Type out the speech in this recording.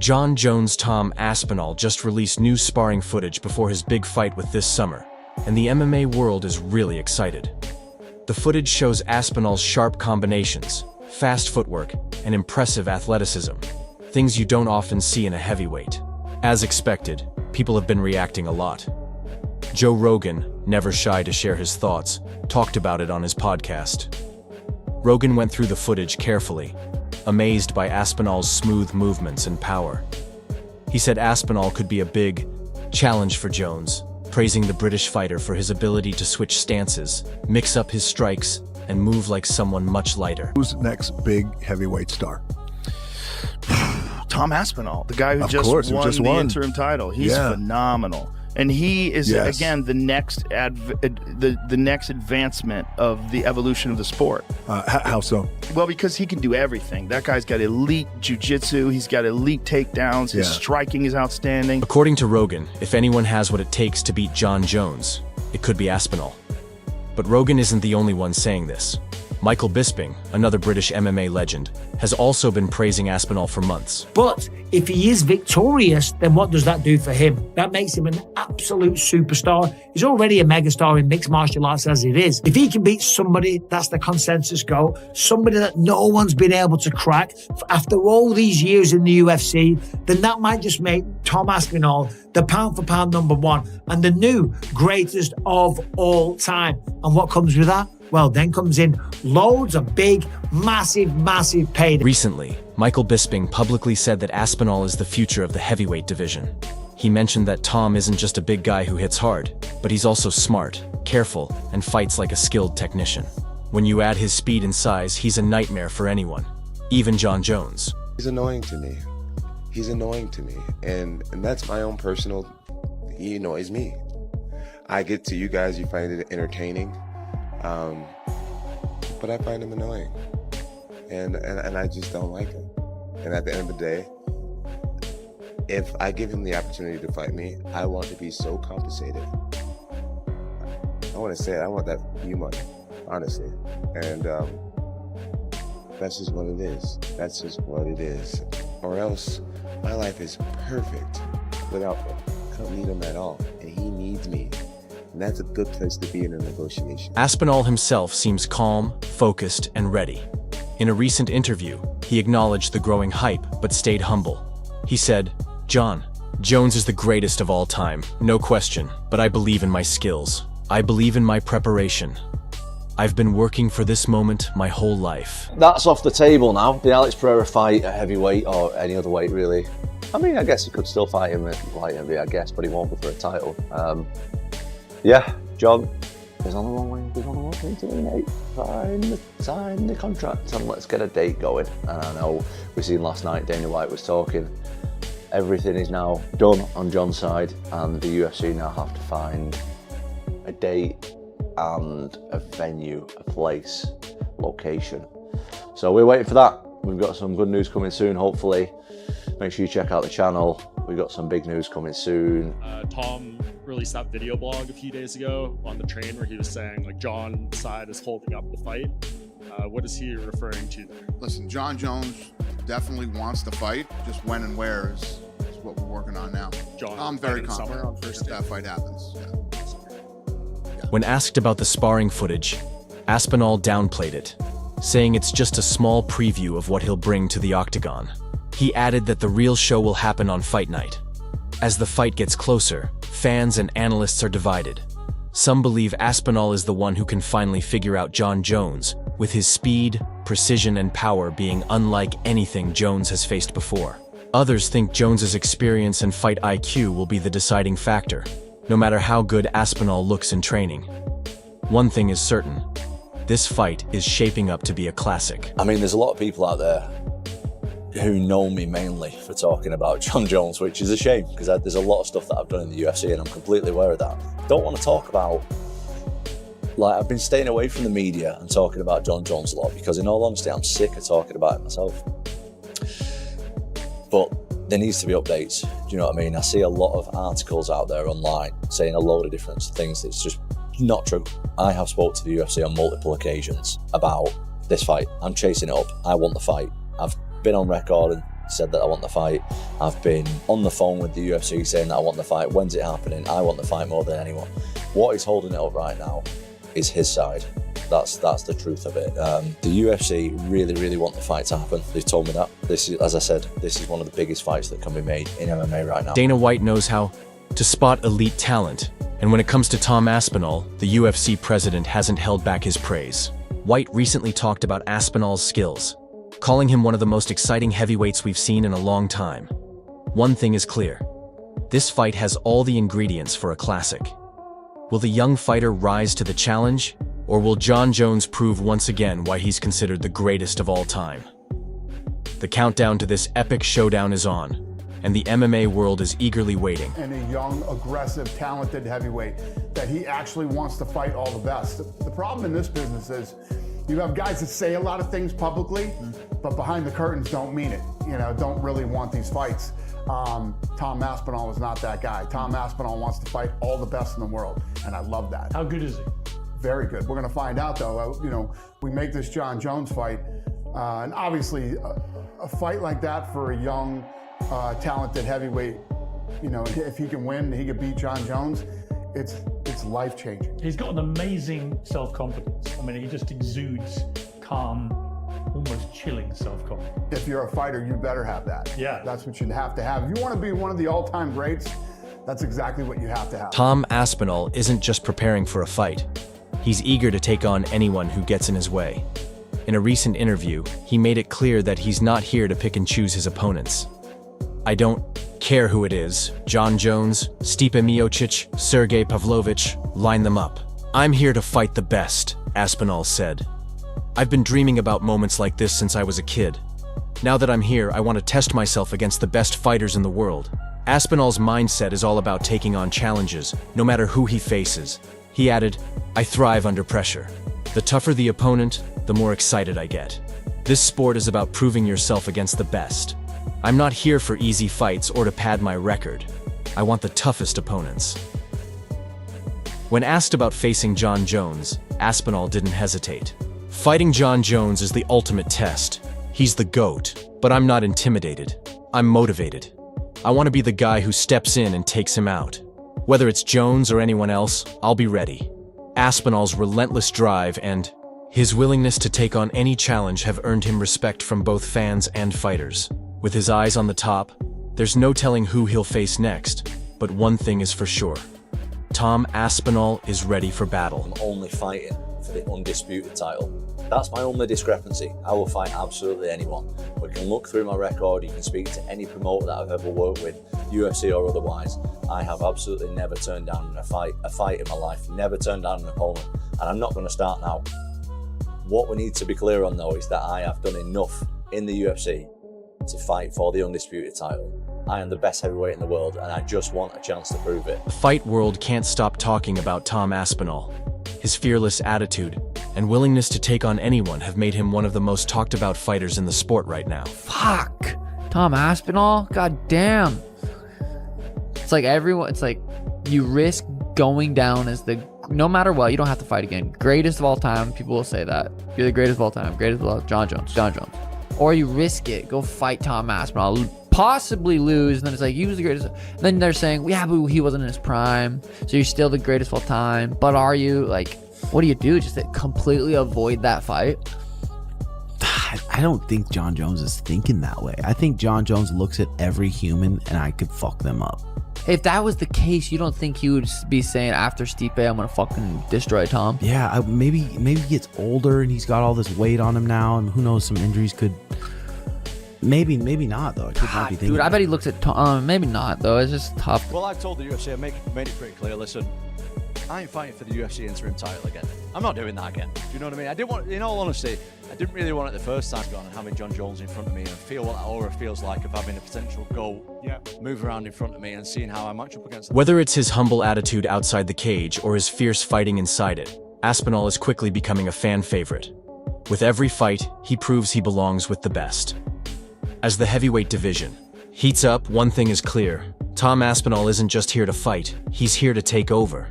Jon Jones' Tom Aspinall just released new sparring footage before his big fight with this summer, and the MMA world is really excited. The footage shows Aspinall's sharp combinations, fast footwork, and impressive athleticism, things you don't often see in a heavyweight. As expected, people have been reacting a lot. Joe Rogan, never shy to share his thoughts, talked about it on his podcast. Rogan went through the footage carefully, amazed by Aspinall's smooth movements and power. He said Aspinall could be a big challenge for Jones, praising the British fighter for his ability to switch stances, mix up his strikes, and move like someone much lighter. Who's next big heavyweight star? Tom Aspinall, the guy who just won the interim title. He's phenomenal. And he is, again, the next the next advancement of the evolution of the sport. How so? Well, because he can do everything. That guy's got elite jiu-jitsu. He's got elite takedowns. His striking is outstanding. According to Rogan, if anyone has what it takes to beat Jon Jones, it could be Aspinall. But Rogan isn't the only one saying this. Michael Bisping, another British MMA legend, has also been praising Aspinall for months. But if he is victorious, then what does that do for him? That makes him an absolute superstar. He's already a megastar in mixed martial arts as it is. If he can beat somebody, that's the consensus goal, somebody that no one's been able to crack after all these years in the UFC, then that might just make Tom Aspinall the pound-for-pound number one and the new greatest of all time. And what comes with that? Well, then comes in loads of big, massive payday. Recently, Michael Bisping publicly said that Aspinall is the future of the heavyweight division. He mentioned that Tom isn't just a big guy who hits hard, but he's also smart, careful, and fights like a skilled technician. When you add his speed and size, he's a nightmare for anyone, even Jon Jones. He's annoying to me. He's annoying to me. And that's my own personal, he annoys me. I get to you guys, you find it entertaining. But I find him annoying, and I just don't like him. And at the end of the day, if I give him the opportunity to fight me, I want to be so compensated. I want to say it, I want that few money, honestly. And that's just what it is. That's just what it is. Or else, my life is perfect without him. I don't need him at all, and he needs me. And that's a good place to be in a negotiation. Aspinall himself seems calm, focused, and ready. In a recent interview, he acknowledged the growing hype, but stayed humble. He said, "Jon Jones is the greatest of all time, no question, but I believe in my skills. I believe in my preparation. I've been working for this moment my whole life." That's off the table now. The Alex Pereira fight at heavyweight or any other weight, really. I mean, I guess he could still fight him at light heavy, I guess, but he won't be for a title. Yeah, Jon is on the wrong way. He's on the wrong way to eliminate. Sign the contract and let's get a date going. And I know we seen last night Dana White was talking. Everything is now done on Jon's side, and the UFC now have to find a date and a venue, a place, location. So we're waiting for that. We've got some good news coming soon, hopefully. Make sure you check out the channel. We've got some big news coming soon. Tom released that video blog a few days ago on the train where he was saying like Jon's side is holding up the fight. What is he referring to there? Listen, Jon Jones definitely wants to fight. Just when and where is what we're working on now. I'm very confident on first that fight happens. Yeah. When asked about the sparring footage, Aspinall downplayed it, saying it's just a small preview of what he'll bring to the octagon. He added that the real show will happen on fight night. As the fight gets closer, fans and analysts are divided. Some believe Aspinall is the one who can finally figure out Jon Jones, with his speed, precision, and power being unlike anything Jones has faced before. Others think Jones's experience and fight IQ will be the deciding factor, no matter how good Aspinall looks in training. One thing is certain, this fight is shaping up to be a classic. I mean, there's a lot of people out there who know me mainly for talking about Jon Jones, which is a shame because there's a lot of stuff that I've done in the UFC and I'm completely aware of that. Don't want to talk about, I've been staying away from the media and talking about Jon Jones a lot because in all honesty, I'm sick of talking about it myself. But there needs to be updates, do you know what I mean? I see a lot of articles out there online saying a load of different things that's just not true. I have spoke to the UFC on multiple occasions about this fight. I'm chasing it up. I want the fight. I've been on record and said that I want the fight. I've been on the phone with the UFC saying that I want the fight. When's it happening? I want the fight more than anyone. What is holding it up right now is his side. That's the truth of it. The UFC really want the fight to happen. They've told me that. This is, as I said, this is one of the biggest fights that can be made in MMA right now. Dana White knows how to spot elite talent, and when it comes to Tom Aspinall, the UFC president hasn't held back his praise. White recently talked about Aspinall's skills, calling him one of the most exciting heavyweights we've seen in a long time. One thing is clear: this fight has all the ingredients for a classic. Will the young fighter rise to the challenge, or will Jon Jones prove once again why he's considered the greatest of all time? The countdown to this epic showdown is on, and the MMA world is eagerly waiting. And a young, aggressive, talented heavyweight that he actually wants to fight all the best. The problem in this business is you have guys that say a lot of things publicly, but behind the curtains don't mean it, don't really want these fights. Tom Aspinall is not that guy. Tom Aspinall wants to fight all the best in the world, and I love that. How good is he? Very good. We're going to find out, though. We make this Jon Jones fight, and obviously a fight like that for a young, talented heavyweight, if he can win, he could beat Jon Jones, it's life-changing. He's got an amazing self-confidence. I mean, he just exudes calm, almost chilling self-confidence. If you're a fighter, you better have that. Yeah. That's what you have to have. If you want to be one of the all-time greats, that's exactly what you have to have. Tom Aspinall isn't just preparing for a fight. He's eager to take on anyone who gets in his way. In a recent interview, he made it clear that he's not here to pick and choose his opponents. "I don't care who it is, Jon Jones, Stipe Miocic, Sergey Pavlovich, line them up. I'm here to fight the best," Aspinall said. "I've been dreaming about moments like this since I was a kid. Now that I'm here, I want to test myself against the best fighters in the world." Aspinall's mindset is all about taking on challenges, no matter who he faces. He added, "I thrive under pressure. The tougher the opponent, the more excited I get. This sport is about proving yourself against the best. I'm not here for easy fights or to pad my record. I want the toughest opponents." When asked about facing Jon Jones, Aspinall didn't hesitate. "Fighting Jon Jones is the ultimate test. He's the GOAT, but I'm not intimidated. I'm motivated. I want to be the guy who steps in and takes him out. Whether it's Jones or anyone else, I'll be ready." Aspinall's relentless drive and his willingness to take on any challenge have earned him respect from both fans and fighters. With his eyes on the top, there's no telling who he'll face next, but one thing is for sure: Tom Aspinall is ready for battle. I'm only fighting for the undisputed title. That's my only discrepancy. I will fight absolutely anyone. We can look through my record, you can speak to any promoter that I've ever worked with, UFC or otherwise. I have absolutely never turned down a fight in my life, never turned down an opponent, and I'm not going to start now. What we need to be clear on though is that I have done enough in the UFC to fight for the undisputed title. I am the best heavyweight in the world, and I just want a chance to prove it. The fight world can't stop talking about Tom Aspinall. His fearless attitude and willingness to take on anyone have made him one of the most talked about fighters in the sport right now. Fuck. Tom Aspinall? God damn. It's like you risk going down as no matter what, you don't have to fight again. Greatest of all time, people will say that. You're the greatest of all time. Greatest of all time, Jon Jones. Or you risk it, go fight Tom Aspinall, possibly lose, and then it's like, he was the greatest. And then they're saying, yeah, but he wasn't in his prime, so you're still the greatest of all time. But are you? Like, what do you do? Just to completely avoid that fight? I don't think Jon Jones is thinking that way. I think Jon Jones looks at every human and I could fuck them up. If that was the case, you don't think he would be saying after Stipe, I'm gonna fucking destroy Tom? Yeah, maybe he gets older and he's got all this weight on him now, and who knows, some injuries could. Maybe not though. I could not be thinking. Dude, I bet he looks at Tom. Maybe not though. It's just tough. Well, I've told the UFC, I made it pretty clear. Listen, I ain't fighting for the UFC interim title again. I'm not doing that again. Do you know what I mean? I didn't want, in all honesty, I didn't really want it the first time gone and having Jon Jones in front of me and feel what that aura feels like of having a potential GOAT move around in front of me and seeing how I match up against them. Whether it's his humble attitude outside the cage or his fierce fighting inside it, Aspinall is quickly becoming a fan favorite. With every fight, he proves he belongs with the best. As the heavyweight division heats up, one thing is clear: Tom Aspinall isn't just here to fight, he's here to take over.